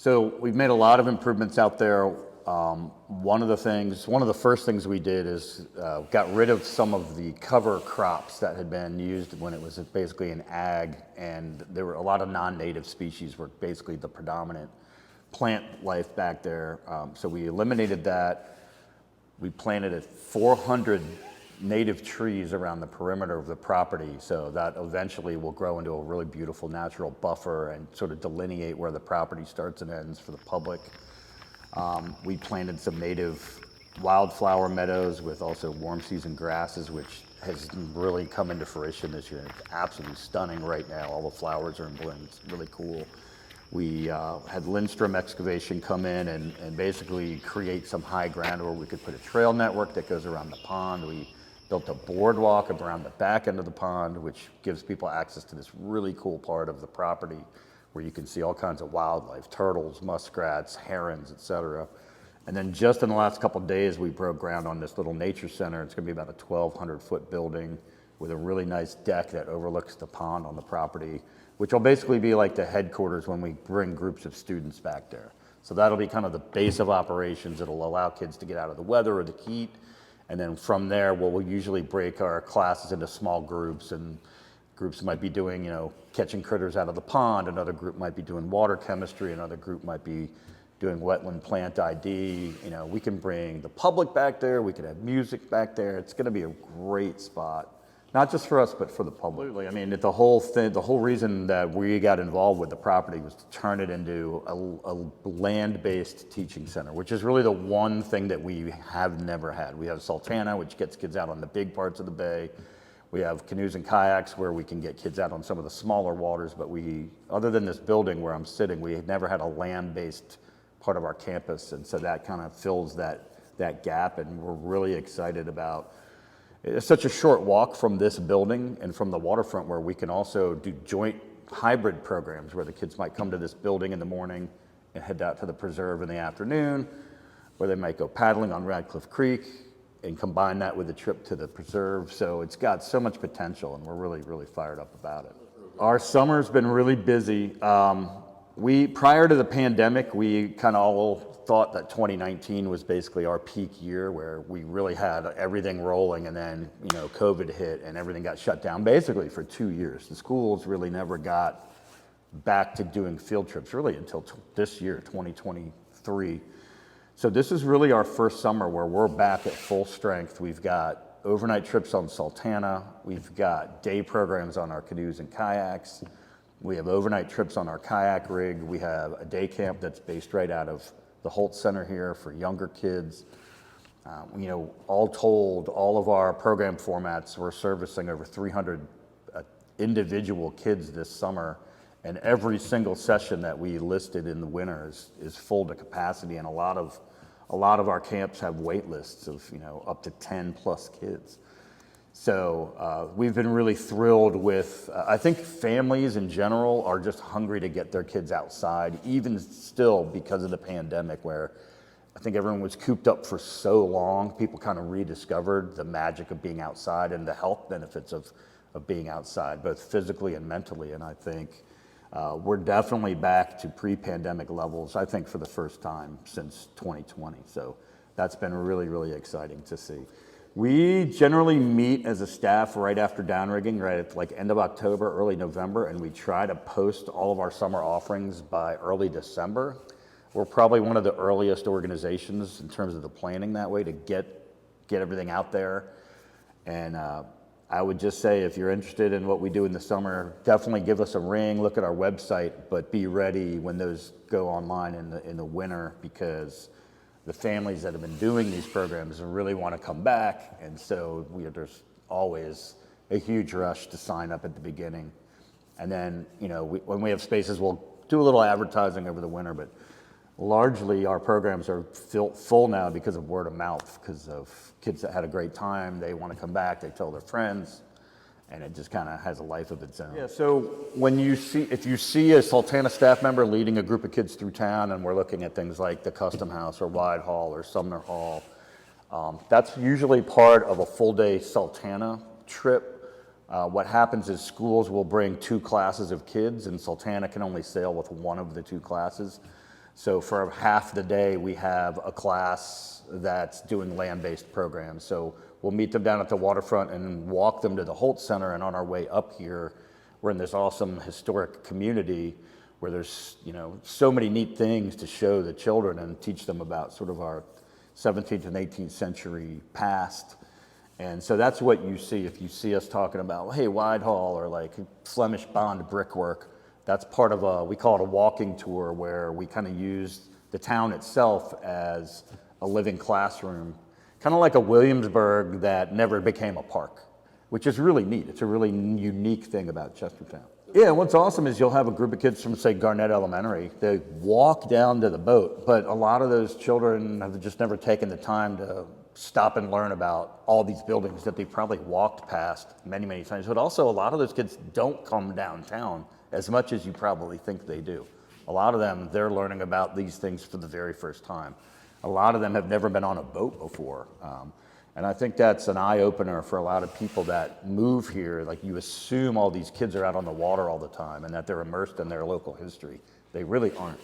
So we've made a lot of improvements out there. One of the first things we did is got rid of some of the cover crops that had been used when it was basically an ag, and there were a lot of non-native species were basically the predominant plant life back there. So we eliminated that. We planted 400 native trees around the perimeter of the property, so that eventually will grow into a really beautiful natural buffer and sort of delineate where the property starts and ends for the public. We planted some native wildflower meadows with also warm season grasses, which has really come into fruition this year. It's absolutely stunning right now. All the flowers are in bloom. It's really cool. We had Lindstrom excavation come in and basically create some high ground where we could put a trail network that goes around the pond. We built a boardwalk around the back end of the pond, which gives people access to this really cool part of the property where you can see all kinds of wildlife, turtles, muskrats, herons, etc. And then just in the last couple of days, we broke ground on this little nature center. It's gonna be about a 1,200-foot building with a really nice deck that overlooks the pond on the property, which will basically be like the headquarters when we bring groups of students back there. So that'll be kind of the base of operations. It'll allow kids to get out of the weather or the heat. And then from there, we'll usually break our classes into small groups, and groups might be doing, catching critters out of the pond. Another group might be doing water chemistry. Another group might be doing wetland plant ID. We can bring the public back there. We can have music back there. It's gonna be a great spot. Not just for us, but for the public. I mean, the whole reason that we got involved with the property was to turn it into a land-based teaching center, which is really the one thing that we have never had. We have Sultana, which gets kids out on the big parts of the bay. We have canoes and kayaks where we can get kids out on some of the smaller waters, but other than this building where I'm sitting, we had never had a land-based part of our campus, and so that kind of fills that gap, and we're really excited about. It's such a short walk from this building and from the waterfront where we can also do joint hybrid programs where the kids might come to this building in the morning and head out to the preserve in the afternoon, or they might go paddling on Radcliffe Creek and combine that with a trip to the preserve. So it's got so much potential, and we're really, really fired up about it. Our summer's been really busy. Prior to the pandemic, we kind of all thought that 2019 was basically our peak year where we really had everything rolling, and then COVID hit and everything got shut down basically for 2 years. The schools really never got back to doing field trips really until this year, 2023. So this is really our first summer where we're back at full strength. We've got overnight trips on Sultana. We've got day programs on our canoes and kayaks. We have overnight trips on our kayak rig. We have a day camp that's based right out of the Holt Center here for younger kids. All told, all of our program formats, we're servicing over 300 individual kids this summer, and every single session that we listed in the winter is full to capacity, and a lot of our camps have wait lists of up to 10 plus kids. So we've been really thrilled with, I think families in general are just hungry to get their kids outside, even still because of the pandemic, where I think everyone was cooped up for so long. People kind of rediscovered the magic of being outside and the health benefits of being outside, both physically and mentally. And I think we're definitely back to pre-pandemic levels, I think for the first time since 2020. So that's been really, really exciting to see. We generally meet as a staff right after downrigging, right at like end of October, early November, and we try to post all of our summer offerings by early December. We're probably one of the earliest organizations in terms of the planning that way to get everything out there. And I would just say, if you're interested in what we do in the summer, definitely give us a ring, look at our website, but be ready when those go online in the winter, because the families that have been doing these programs really want to come back, and so there's always a huge rush to sign up at the beginning. And then, when we have spaces, we'll do a little advertising over the winter, but largely our programs are full now because of word of mouth, because of kids that had a great time. They want to come back, they tell their friends, and it just kind of has a life of its own. Yeah, so if you see a Sultana staff member leading a group of kids through town, and we're looking at things like the Custom House or Wide Hall or Sumner Hall, that's usually part of a full day Sultana trip. What happens is schools will bring 2 classes of kids, and Sultana can only sail with one of the 2 classes. So for half the day, we have a class that's doing land-based programs. So we'll meet them down at the waterfront and walk them to the Holt Center, and on our way up here, we're in this awesome historic community where there's, so many neat things to show the children and teach them about sort of our 17th and 18th century past. And so that's what you see if you see us talking about, hey, Whitehall or like Flemish Bond brickwork. That's part of we call it a walking tour, where we kind of use the town itself as a living classroom, kind of like a Williamsburg that never became a park, which is really neat. It's a really unique thing about Chestertown. Yeah, what's awesome is you'll have a group of kids from, say, Garnett Elementary. They walk down to the boat, but a lot of those children have just never taken the time to stop and learn about all these buildings that they've probably walked past many, many times. But also, a lot of those kids don't come downtown as much as you probably think they do. A lot of them, they're learning about these things for the very first time. A lot of them have never been on a boat before. And I think that's an eye-opener for a lot of people that move here. Like, you assume all these kids are out on the water all the time and that they're immersed in their local history. They really aren't.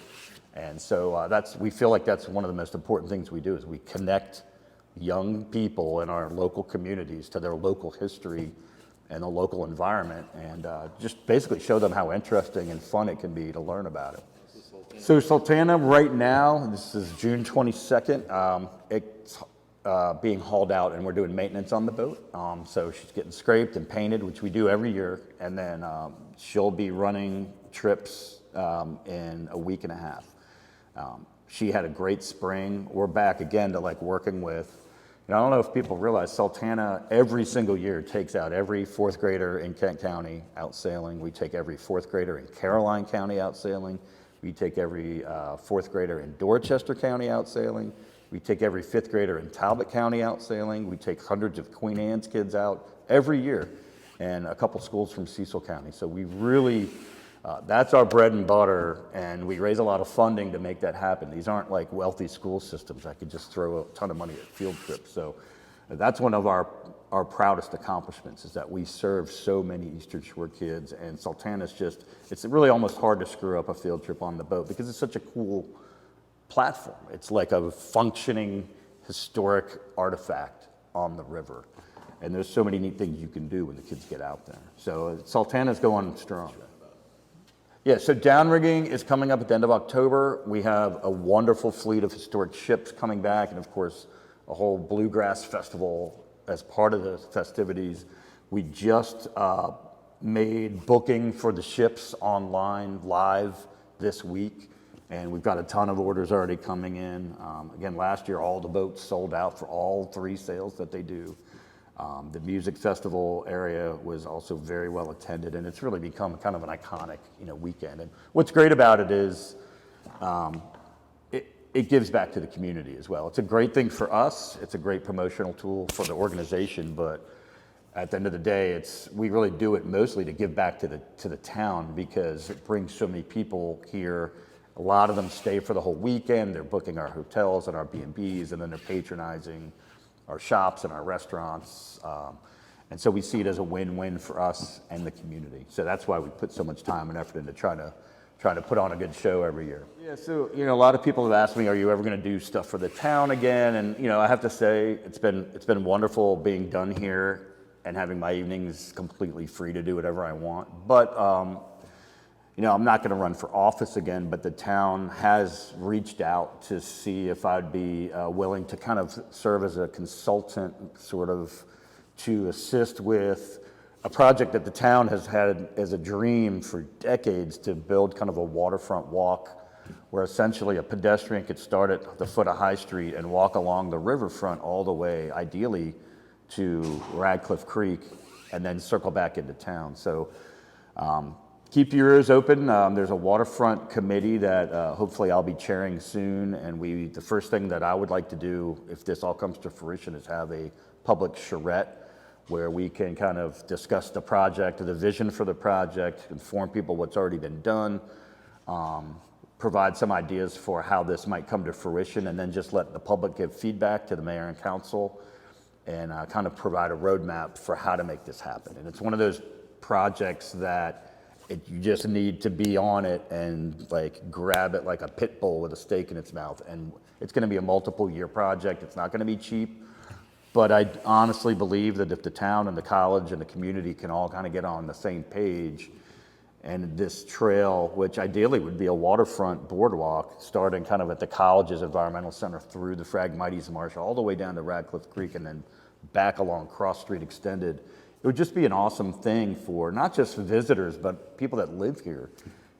And so we feel like that's one of the most important things we do, is we connect young people in our local communities to their local history and the local environment, and just basically show them how interesting and fun it can be to learn about it. So Sultana right now, this is June 22nd, it's being hauled out and we're doing maintenance on the boat. So she's getting scraped and painted, which we do every year, and then she'll be running trips in a week and a half. She had a great spring. We're back again to like working with, I don't know if people realize, Sultana every single year takes out every fourth grader in Kent County out sailing. We take every fourth grader in Caroline County out sailing. We take every fourth grader in Dorchester County out sailing. We take every fifth grader in Talbot County out sailing. We take hundreds of Queen Anne's kids out every year, and a couple schools from Cecil County. So we really, that's our bread and butter, and we raise a lot of funding to make that happen. These aren't like wealthy school systems that could just throw a ton of money at field trips. So that's one of our proudest accomplishments, is that we serve so many Eastern Shore kids, and Sultana's just, it's really almost hard to screw up a field trip on the boat because it's such a cool platform. It's like a functioning historic artifact on the river. And there's so many neat things you can do when the kids get out there. So Sultana's going strong. Yeah, so Downrigging is coming up at the end of October. We have a wonderful fleet of historic ships coming back, and of course, a whole bluegrass festival as part of the festivities. We just made booking for the ships online live this week, and we've got a ton of orders already coming in. Again, last year, all the boats sold out for all 3 sails that they do. The music festival area was also very well attended, and it's really become kind of an iconic, weekend. And what's great about it is it gives back to the community as well. It's a great thing for us. It's a great promotional tool for the organization, but at the end of the day, we really do it mostly to give back to the town, because it brings so many people here. A lot of them stay for the whole weekend. They're booking our hotels and our B&Bs, and then they're patronizing our shops and our restaurants. And so we see it as a win-win for us and the community. So that's why we put so much time and effort into trying to put on a good show every year. Yeah, so a lot of people have asked me, are you ever going to do stuff for the town again? And I have to say, it's been wonderful being done here and having my evenings completely free to do whatever I want. But I'm not going to run for office again, but the town has reached out to see if I'd be willing to kind of serve as a consultant, sort of to assist with a project that the town has had as a dream for decades, to build kind of a waterfront walk where essentially a pedestrian could start at the foot of High Street and walk along the riverfront all the way, ideally, to Radcliffe Creek, and then circle back into town. So keep your ears open. There's a waterfront committee that hopefully I'll be chairing soon, and the first thing that I would like to do, if this all comes to fruition, is have a public charrette where we can kind of discuss the project, the vision for the project, inform people what's already been done, provide some ideas for how this might come to fruition, and then just let the public give feedback to the mayor and council, and kind of provide a roadmap for how to make this happen. And it's one of those projects that You just need to be on it and like grab it like a pit bull with a steak in its mouth. And it's going to be a multiple year project. It's not going to be cheap. But I honestly believe that if the town and the college and the community can all kind of get on the same page, and this trail, which ideally would be a waterfront boardwalk, starting kind of at the college's environmental center through the Phragmites Marsh, all the way down to Radcliffe Creek, and then back along Cross Street Extended, it would just be an awesome thing for not just visitors, but people that live here,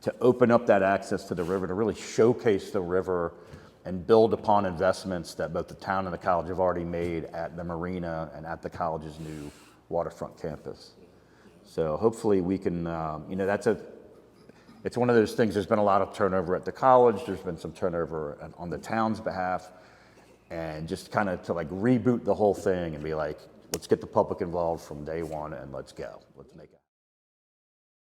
to open up that access to the river, to really showcase the river and build upon investments that both the town and the college have already made at the marina and at the college's new waterfront campus. So hopefully we can, it's one of those things, there's been a lot of turnover at the college, there's been some turnover on the town's behalf, and just kind of to like reboot the whole thing and be like, let's get the public involved from day one and let's go. Let's make it.